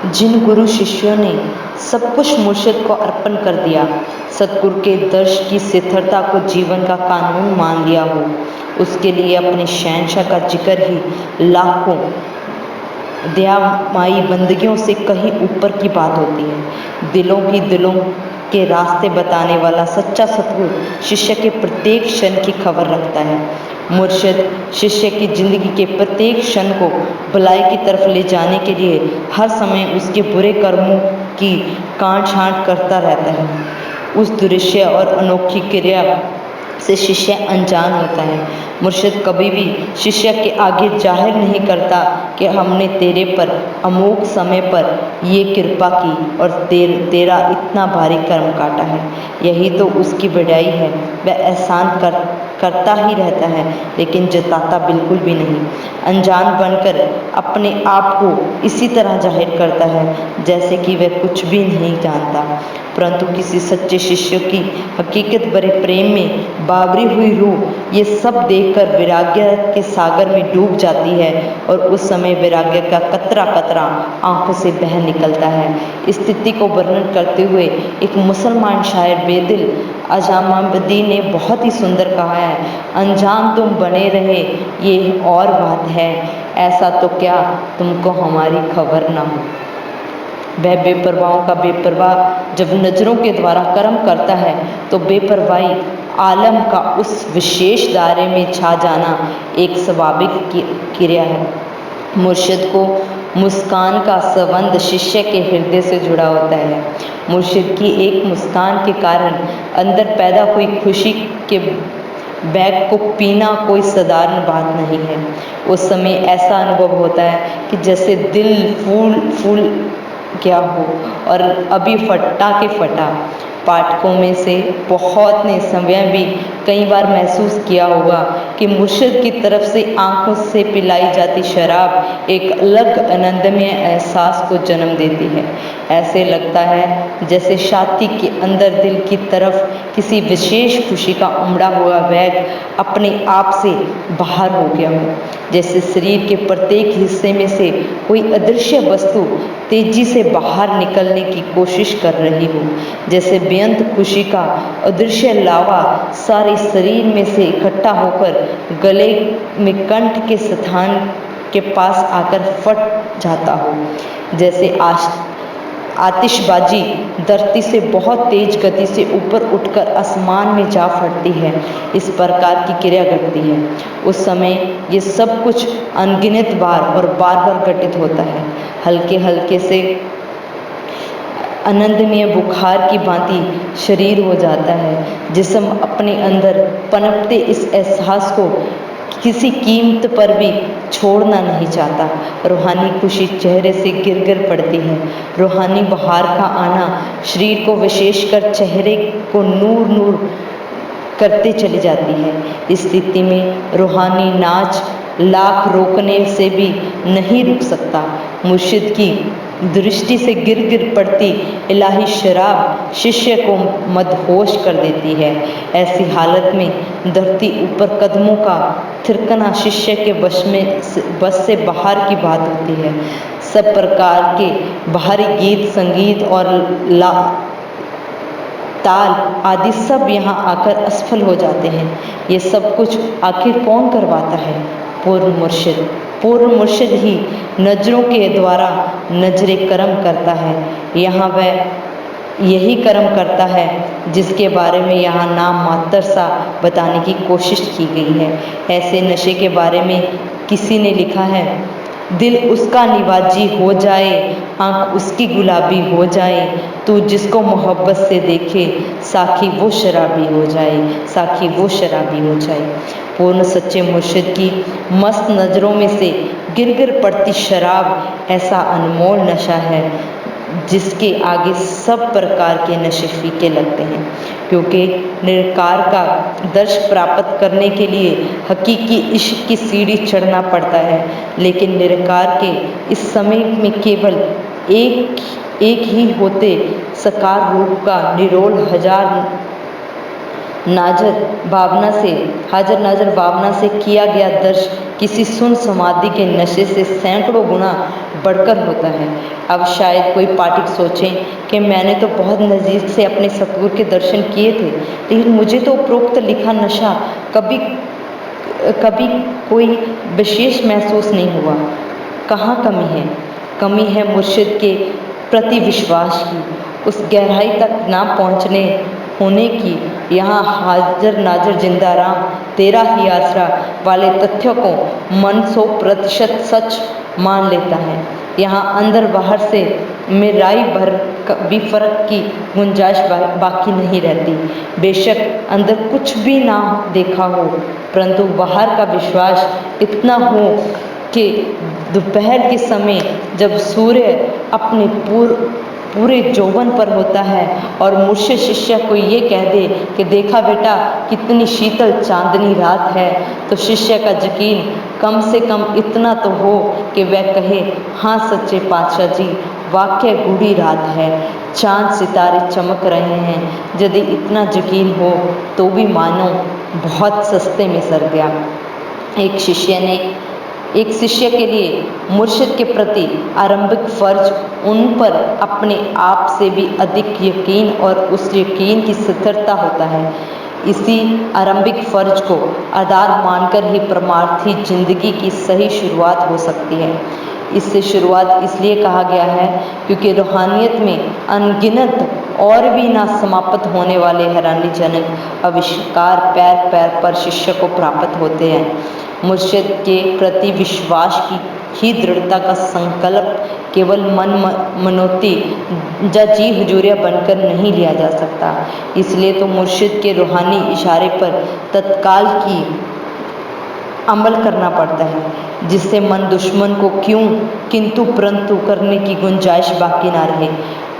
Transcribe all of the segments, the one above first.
जिन गुरु शिष्यों ने सब कुछ मुर्शिद को अर्पण कर दिया, सतगुरु के दर्श की स्थिरता को जीवन का कानून मान लिया हो, उसके लिए अपने शहंशाह का जिक्र ही लाखों दयामाई बंदगियों से कहीं ऊपर की बात होती है। दिलों के रास्ते बताने वाला सच्चा सतगुरु शिष्य के प्रत्येक क्षण की खबर रखता है। मुर्शिद शिष्य की जिंदगी के प्रत्येक क्षण को भलाई की तरफ ले जाने के लिए हर समय उसके बुरे कर्मों की काट छांट करता रहता है। उस दृश्य और अनोखी क्रिया से शिष्य अनजान होता है। मुर्शिद कभी भी शिष्य के आगे जाहिर नहीं करता कि हमने तेरे पर अमोघ समय पर ये कृपा की और तेरा इतना भारी कर्म काटा है। यही तो उसकी बढ़ाई है। वह एहसान करता ही रहता है, लेकिन जताता बिल्कुल भी नहीं। अनजान बनकर अपने आप को इसी तरह जाहिर करता है जैसे कि वह कुछ भी नहीं जानता, परंतु किसी सच्चे शिष्य की हकीकत भरे प्रेम में बावरी हुई रूह ये सब देखकर वैराग्य के सागर में डूब जाती है और उस समय वैराग्य का कतरा कतरा आंखों से बह निकलता है। इस स्थिति को वर्णन करते हुए एक मुसलमान शायर बेदिल अजामाबदी ने बहुत ही सुंदर कहा है, अनजान तुम बने रहे ये और बात है, ऐसा तो क्या तुमको हमारी खबर ना हो। वह बेपरवाहों का बेपरवाह जब नज़रों के द्वारा कर्म करता है तो बेपरवाही आलम का उस विशेष दायरे में छा जाना एक स्वाभाविक क्रिया है। मुर्शिद को मुस्कान का संबंध शिष्य के हृदय से जुड़ा होता है। मुर्शिद की एक मुस्कान के कारण अंदर पैदा हुई खुशी के बैग को पीना कोई साधारण बात नहीं है। उस समय ऐसा अनुभव होता है कि जैसे दिल फूल क्या हो और अभी फटा के फटा। पाठकों में से बहुत ने समय भी कई बार महसूस किया होगा कि मुर्शिद की तरफ से आंखों से पिलाई जाती शराब एक अलग आनंदमय एहसास को जन्म देती है। ऐसे लगता है जैसे छाती के अंदर दिल की तरफ किसी विशेष खुशी का उमड़ा हुआ वेग अपने आप से बाहर हो गया हो, जैसे शरीर के प्रत्येक हिस्से में से कोई अदृश्य वस्तु तेजी से बाहर निकलने की कोशिश कर रही हो, जैसे बेअंत खुशी का अदृश्य लावा सारे शरीर में से इकट्ठा होकर गले में कंठ के स्थान के पास आकर फट जाता हो, जैसे आतिशबाजी धरती से बहुत तेज गति से ऊपर उठकर आसमान में जा फटती है। इस प्रकार की क्रिया घटती है। उस समय ये सब कुछ अनगिनत बार और बार बार घटित होता है। हल्के हल्के से आनंदमय बुखार की भांति शरीर हो जाता है। जिस्म अपने अंदर पनपते इस एहसास को किसी कीमत पर भी छोड़ना नहीं चाहता। रूहानी खुशी चेहरे से गिर गिर पड़ती है। रूहानी बहार का आना शरीर को विशेषकर चेहरे को नूर नूर करते चली जाती है। इस स्थिति में रूहानी नाच लाख रोकने से भी नहीं रुक सकता। मुर्शिद की दृष्टि से गिर गिर पड़ती इलाही शराब शिष्य को मदहोश कर देती है। ऐसी हालत में धरती ऊपर कदमों का थिरकना शिष्य के बस से बाहर की बात होती है। सब प्रकार के बाहरी गीत संगीत और ताल आदि सब यहाँ आकर असफल हो जाते हैं। ये सब कुछ आखिर कौन करवाता है? पूर्ण मुर्शिद ही नजरों के द्वारा नजरे कर्म करता है। यहाँ वह यही कर्म करता है जिसके बारे में यहाँ नाम मात्र सा बताने की कोशिश की गई है। ऐसे नशे के बारे में किसी ने लिखा है, दिल उसका निवाजी हो जाए, आंख उसकी गुलाबी हो जाए, तू जिसको मोहब्बत से देखे, साखी वो शराबी हो जाए, साखी वो शराबी हो जाए। पूर्ण सच्चे मुर्शिद की मस्त नज़रों में से गिर गिर पड़ती शराब ऐसा अनमोल नशा है जिसके आगे सब प्रकार के नशे फीके लगते हैं, क्योंकि निरंकार का दर्श प्राप्त करने के लिए हकीकी इश्क की सीढ़ी चढ़ना पड़ता है। लेकिन निरंकार के इस समय में केवल एक ही होते साकार रूप का निरोल हाजिर नाजर भावना से किया गया दर्श किसी सुन समाधि के नशे से सैकड़ों गुना बढ़कर होता है। अब शायद कोई पाठक सोचे कि मैंने तो बहुत नज़दीक से अपने सतगुरु के दर्शन किए थे, लेकिन मुझे तो उपरोक्त लिखा नशा कभी कोई विशेष महसूस नहीं हुआ। कहाँ कमी है? कमी है मुर्शिद के प्रति विश्वास की, उस गहराई तक ना पहुँचने होने की। यहाँ हाजिर नाजिर जिंदा राम तेरा ही आसरा वाले तथ्यों को मन 100% सच मान लेता है। यहाँ अंदर बाहर से में राई भर भी फर्क की गुंजाइश बाकी नहीं रहती। बेशक अंदर कुछ भी ना देखा हो, परंतु बाहर का विश्वास इतना हो कि दोपहर के समय जब सूर्य अपने पूरे यौवन पर होता है और मुर्शिद शिष्य को ये कह दे कि देखा बेटा कितनी शीतल चांदनी रात है, तो शिष्य का यकीन कम से कम इतना तो हो कि वह कहे, हाँ सच्चे पातशाह जी, वाकई गूढ़ी रात है, चांद सितारे चमक रहे हैं। यदि इतना यकीन हो तो भी मानो बहुत सस्ते में सर गया। एक शिष्य के लिए मुर्शिद के प्रति आरंभिक फर्ज उन पर अपने आप से भी अधिक यकीन और उस यकीन की स्थिरता होता है। इसी आरंभिक फर्ज को आधार मानकर ही परमार्थी जिंदगी की सही शुरुआत हो सकती है। इससे शुरुआत इसलिए कहा गया है क्योंकि रूहानियत में अनगिनत और भी ना समाप्त होने वाले हैरानीजनक आविष्कार पैर पैर पर शिष्य को प्राप्त होते हैं। मुर्शिद के प्रति विश्वास की ही दृढ़ता का संकल्प केवल मनोती या जी हुजूरिया बनकर नहीं लिया जा सकता। इसलिए तो मुर्शिद के रूहानी इशारे पर तत्काल की अमल करना पड़ता है, जिससे मन दुश्मन को क्यों किंतु परंतु करने की गुंजाइश बाकी ना रहे।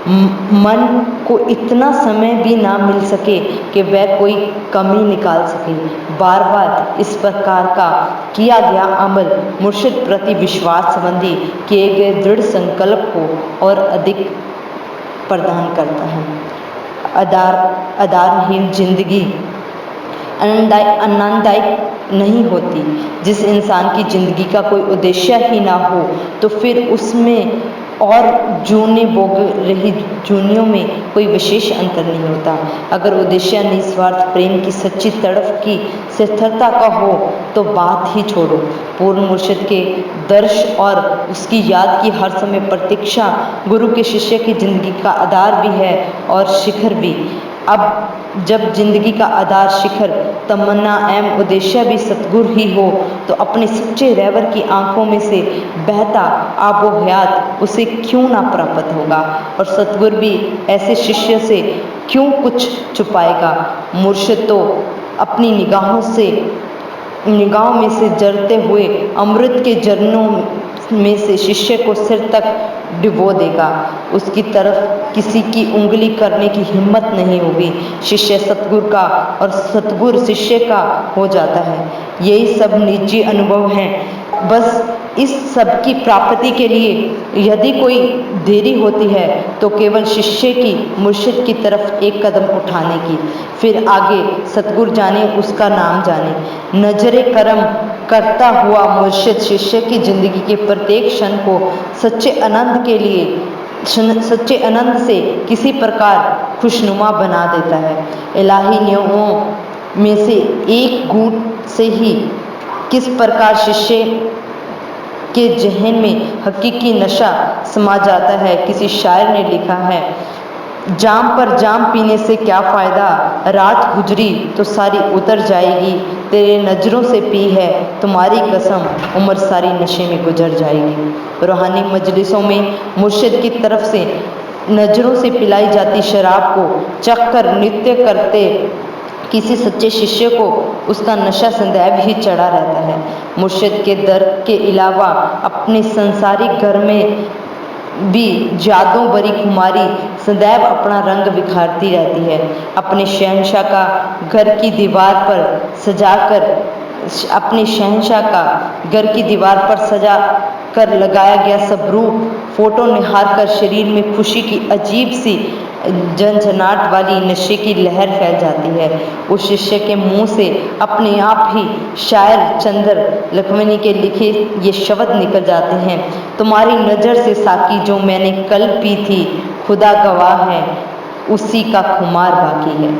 मन को इतना समय भी ना मिल सके कि वह कोई कमी निकाल सके। बार बार इस प्रकार का किया गया अमल मुर्शिद प्रति विश्वास संबंधी किए गए दृढ़ संकल्प को और अधिक प्रदान करता है। आधारहीन जिंदगी आनंददायक नहीं होती। जिस इंसान की जिंदगी का कोई उद्देश्य ही ना हो तो फिर उसमें और जूने भोग रही जूनियों में कोई विशेष अंतर नहीं होता। अगर उद्देश्य निस्वार्थ प्रेम की सच्ची तड़फ की स्थिरता का हो तो बात ही छोड़ो। पूर्ण मुर्शिद के दर्श और उसकी याद की हर समय प्रतीक्षा गुरु के शिष्य की जिंदगी का आधार भी है और शिखर भी। अब जब जिंदगी का आधार शिखर तमन्ना एवं उद्देश्य भी सतगुरु ही हो तो अपने सच्चे रहबर की आंखों में से बहता आबो हयात उसे क्यों ना प्राप्त होगा और सतगुरु भी ऐसे शिष्य से क्यों कुछ छुपाएगा। मुर्शिद तो अपनी निगाहों में से जरते हुए अमृत के झरनों में से शिष्य को सिर तक डुबो देगा। उसकी तरफ किसी की उंगली करने की हिम्मत नहीं होगी। शिष्य सतगुरु का और सतगुरु शिष्य का हो जाता है। यही सब निजी अनुभव हैं। बस इस सब की प्राप्ति के लिए यदि कोई देरी होती है तो केवल शिष्य की मुर्शिद की तरफ एक कदम उठाने की, फिर आगे सतगुरु जाने उसका नाम जाने। नजरे करम करता हुआ मुर्शिद शिष्य की जिंदगी के प्रत्येक क्षण को सच्चे आनंद से किसी प्रकार खुशनुमा बना देता है। इलाही नियमों में से एक घूंट से ही किस प्रकार शिष्य के जहन में हकीकी नशा समा जाता है। किसी शायर ने लिखा है, जाम पर जाम पीने से क्या फ़ायदा, रात गुजरी तो सारी उतर जाएगी, तेरे नज़रों से पी है तुम्हारी कसम, उम्र सारी नशे में गुजर जाएगी। रूहानी मजलिसों में मुर्शिद की तरफ से नज़रों से पिलाई जाती शराब को चखकर नृत्य करते किसी सच्चे शिष्य को उसका नशा सदैव ही चढ़ा रहता है। मुर्शिद के दर के अलावा अपने संसारिक घर में भी जादों भरी खुमारी सदैव अपना रंग बिखारती रहती है। अपने शहंशाह का घर की दीवार पर सजा कर लगाया गया सब रूप फोटो निहार कर शरीर में खुशी की अजीब सी झंझनाहट वाली नशे की लहर फैल जाती है। उस शिष्य के मुंह से अपने आप ही शायर चंद्र लखमणी के लिखे ये शब्द निकल जाते हैं, तुम्हारी नज़र से साकी जो मैंने कल पी थी, खुदा गवाह है उसी का खुमार बाकी है।